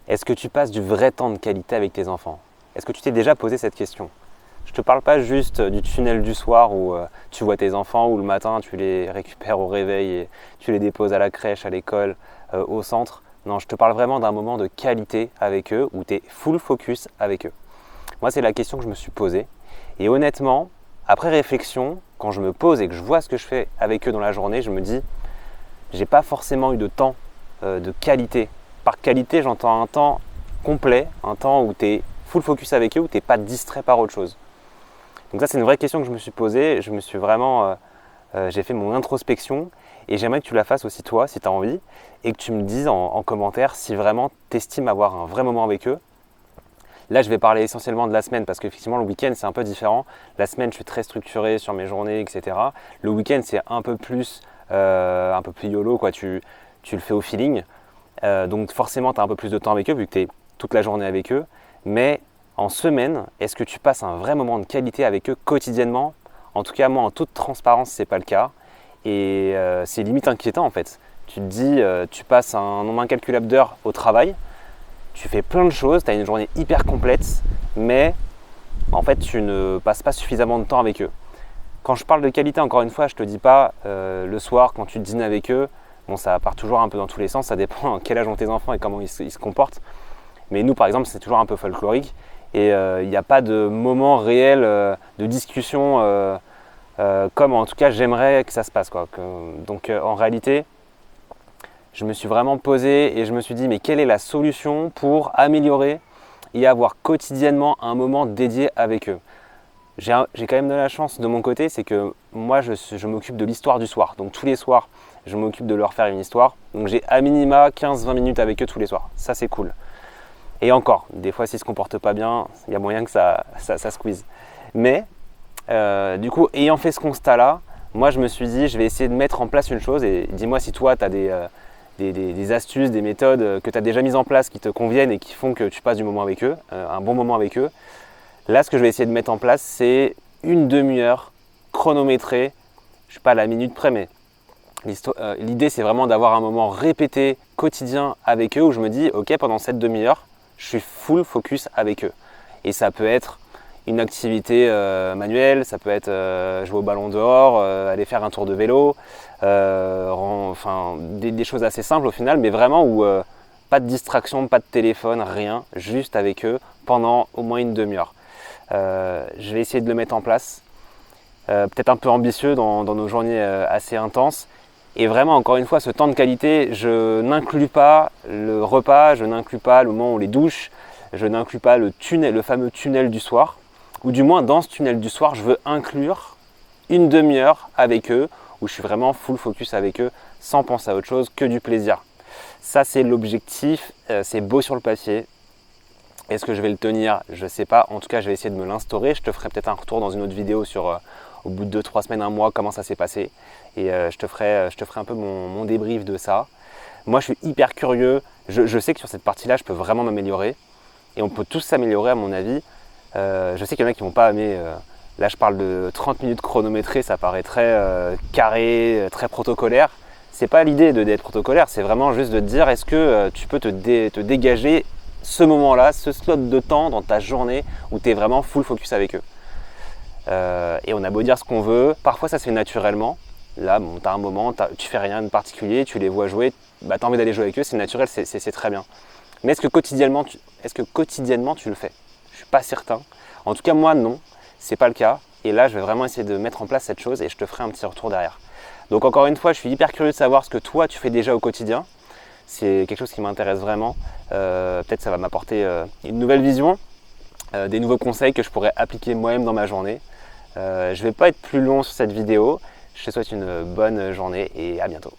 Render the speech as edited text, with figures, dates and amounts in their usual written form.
Est-ce que tu passes du vrai temps de qualité avec tes enfants? Est-ce que tu t'es déjà posé cette question? Je ne te parle pas juste du tunnel du soir où tu vois tes enfants, ou le matin tu les récupères au réveil et tu les déposes à la crèche, à l'école, au centre. Non, je te parle vraiment d'un moment de qualité avec eux où tu es full focus avec eux. Moi, c'est la question que je me suis posée. Et honnêtement, après réflexion, quand je me pose et que je vois ce que je fais avec eux dans la journée, je me dis, j'ai pas forcément eu de temps de qualité. Par qualité, j'entends un temps complet, un temps où tu es full focus avec eux, où tu n'es pas distrait par autre chose. Donc ça, c'est une vraie question que je me suis posée. Je me suis vraiment, j'ai fait mon introspection et j'aimerais que tu la fasses aussi toi, si tu as envie, et que tu me dises en commentaire si vraiment tu estimes avoir un vrai moment avec eux. Là, je vais parler essentiellement de la semaine parce qu'effectivement, le week-end, c'est un peu différent. La semaine, je suis très structuré sur mes journées, etc. Le week-end, c'est un peu plus YOLO, quoi. Tu le fais au feeling. Donc forcément, tu as un peu plus de temps avec eux vu que tu es toute la journée avec eux. Mais en semaine, est-ce que tu passes un vrai moment de qualité avec eux quotidiennement? En tout cas, moi, en toute transparence, ce n'est pas le cas. Et c'est limite inquiétant en fait. Tu te dis, tu passes un nombre incalculable d'heures au travail, tu fais plein de choses, tu as une journée hyper complète, mais en fait, tu ne passes pas suffisamment de temps avec eux. Quand je parle de qualité, encore une fois, je ne te dis pas le soir quand tu dînes avec eux. Bon, ça part toujours un peu dans tous les sens, ça dépend quel âge ont tes enfants et comment ils se comportent. Mais nous, par exemple, c'est toujours un peu folklorique et il n'y a pas de moment réel de discussion comme en tout cas j'aimerais que ça se passe, quoi. Donc en réalité, je me suis vraiment posé et je me suis dit mais quelle est la solution pour améliorer et avoir quotidiennement un moment dédié avec eux? J'ai quand même de la chance de mon côté, c'est que moi je m'occupe de l'histoire du soir. Donc tous les soirs, je m'occupe de leur faire une histoire. Donc j'ai à minima 15-20 minutes avec eux tous les soirs. Ça c'est cool. Et encore, des fois s'ils ne se comportent pas bien, il y a moyen que ça squeeze. Mais du coup, ayant fait ce constat-là, moi je me suis dit je vais essayer de mettre en place une chose et dis-moi si toi tu as des astuces, des méthodes que tu as déjà mises en place qui te conviennent et qui font que tu passes du moment avec eux, un bon moment avec eux. Là, ce que je vais essayer de mettre en place, c'est une demi-heure chronométrée. Je ne suis pas à la minute près, mais l'idée, c'est vraiment d'avoir un moment répété, quotidien avec eux, où je me dis, ok, pendant cette demi-heure, je suis full focus avec eux. Et ça peut être une activité manuelle, ça peut être jouer au ballon dehors, aller faire un tour de vélo, enfin des choses assez simples au final, mais vraiment où pas de distraction, pas de téléphone, rien, juste avec eux pendant au moins une demi-heure. Je vais essayer de le mettre en place, peut-être un peu ambitieux dans nos journées assez intenses. Et vraiment, encore une fois, ce temps de qualité, je n'inclus pas le repas, je n'inclus pas le moment où on les douche, je n'inclus pas le fameux tunnel du soir. Ou du moins, dans ce tunnel du soir, je veux inclure une demi-heure avec eux, où je suis vraiment full focus avec eux, sans penser à autre chose que du plaisir. Ça, c'est l'objectif, c'est beau sur le papier. Est-ce que je vais le tenir? Je ne sais pas. En tout cas, je vais essayer de me l'instaurer. Je te ferai peut-être un retour dans une autre vidéo sur au bout de 2-3 semaines, un mois, comment ça s'est passé. Et je te ferai un peu mon débrief de ça. Moi, je suis hyper curieux. Je sais que sur cette partie-là, je peux vraiment m'améliorer. Et on peut tous s'améliorer, à mon avis. Je sais qu'il y en a qui ne vont pas aimer. Là, je parle de 30 minutes chronométrées. Ça paraît très carré, très protocolaire. C'est pas l'idée d'être protocolaire. C'est vraiment juste de te dire est-ce que tu peux te dégager ce moment-là, ce slot de temps dans ta journée où tu es vraiment full focus avec eux. Et on a beau dire ce qu'on veut, parfois ça se fait naturellement. Là, bon, tu as un moment, tu fais rien de particulier, tu les vois jouer, bah, tu as envie d'aller jouer avec eux, c'est naturel, c'est très bien. Mais est-ce que quotidiennement tu le fais? Je ne suis pas certain. En tout cas, moi, non, c'est pas le cas. Et là, je vais vraiment essayer de mettre en place cette chose et je te ferai un petit retour derrière. Donc encore une fois, je suis hyper curieux de savoir ce que toi, tu fais déjà au quotidien. C'est quelque chose qui m'intéresse vraiment. Peut-être ça va m'apporter une nouvelle vision, des nouveaux conseils que je pourrais appliquer moi-même dans ma journée. Je ne vais pas être plus long sur cette vidéo. Je te souhaite une bonne journée et à bientôt.